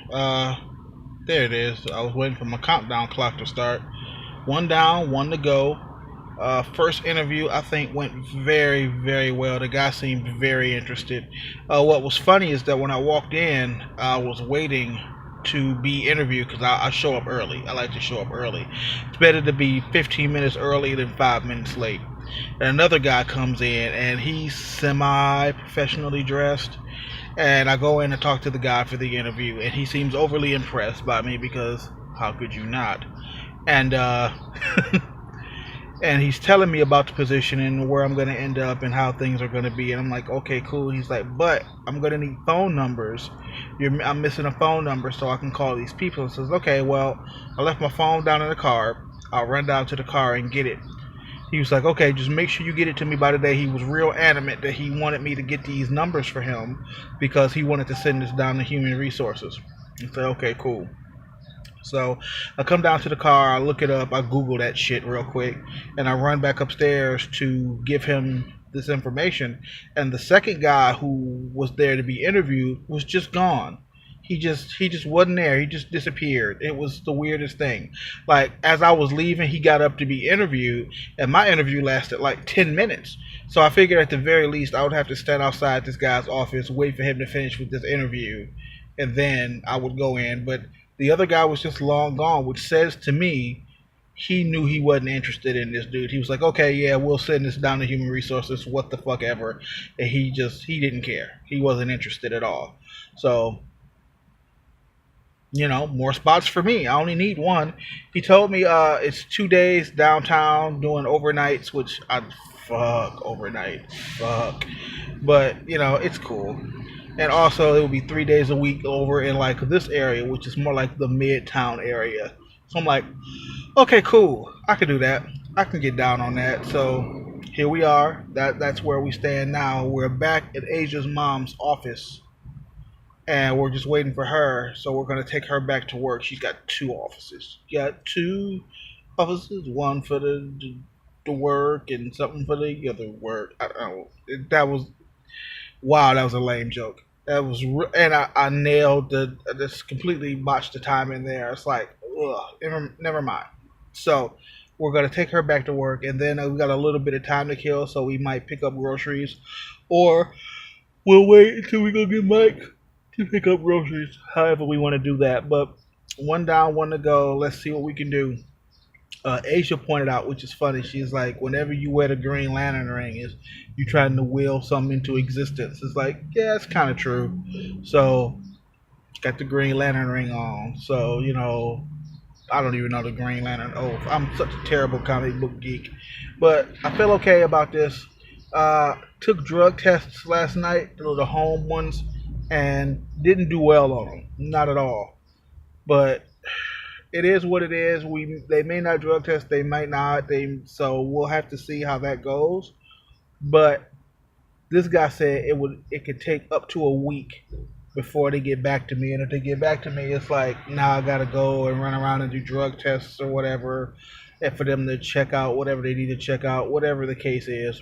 Uh, there it is. I was waiting for my countdown clock to start. One down, one to go. First interview, I think, went very, very well. The guy seemed very interested. What was funny is that when I walked in, I was waiting to be interviewed because I show up early. I like to show up early. It's better to be 15 minutes early than 5 minutes late. And another guy comes in, and he's semi-professionally dressed. And I go in and talk to the guy for the interview, and he seems overly impressed by me because how could you not? And and he's telling me about the position and where I'm going to end up and how things are going to be. And I'm like, okay, cool. He's like, but I'm going to need phone numbers. I'm missing a phone number so I can call these people. And says, okay, well, I left my phone down in the car. I'll run down to the car and get it. He was like, okay, just make sure you get it to me by today. He was real adamant that he wanted me to get these numbers for him because he wanted to send this down to human resources. I said, okay, cool. So I come down to the car, I look it up, I Google that shit real quick, and I run back upstairs to give him this information. And the second guy who was there to be interviewed was just gone. He just wasn't there. He just disappeared. It was the weirdest thing. Like as I was leaving, he got up to be interviewed, and my interview lasted like 10 minutes. So I figured at the very least I would have to stand outside this guy's office, wait for him to finish with this interview, and then I would go in. But the other guy was just long gone, which says to me he knew he wasn't interested in this dude. He was like, okay, yeah, we'll send this down to human resources, what the fuck ever. And he didn't care. He wasn't interested at all. So more spots for me. I only need one. He told me it's 2 days downtown doing overnights, which I fuck overnight. Fuck. But, it's cool. And also it will be 3 days a week over in like this area, which is more like the midtown area. So I'm like, okay, cool. I can do that. I can get down on that. So here we are. That's where we stand now. We're back at Asia's mom's office and we're just waiting for her. So we're gonna take her back to work. She's got two offices. Got two offices, one for the work and something for the other work. I don't know. That was wow. That was a lame joke. And I nailed I just completely botched the time in there. It's like, ugh, never mind. So we're gonna take her back to work, and then we got a little bit of time to kill, so we might pick up groceries, or we'll wait until we go get Mike to pick up groceries. However, we want to do that. But one down, one to go. Let's see what we can do. Asia pointed out, which is funny. She's like, whenever you wear the Green Lantern ring, is you trying to will something into existence. It's like, yeah, it's kind of true. So got the Green Lantern ring on. So I don't even know the Green Lantern. Oh, I'm such a terrible comic book geek, but I feel okay about this. Took drug tests last night, the home ones, and didn't do well on them. Not at all. But it is what it is. They may not drug test, they might not. So we'll have to see how that goes. But this guy said it could take up to a week before they get back to me. And if they get back to me, it's like now I gotta go and run around and do drug tests or whatever, and for them to check out whatever they need to check out, whatever the case is.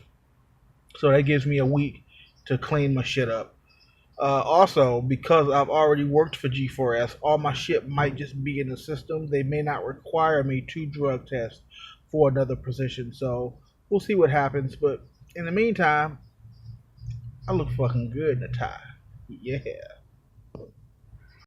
So that gives me a week to clean my shit up. Also, because I've already worked for G4S, all my shit might just be in the system. They may not require me to drug test for another position. So we'll see what happens. But in the meantime, I look fucking good in a tie. Yeah.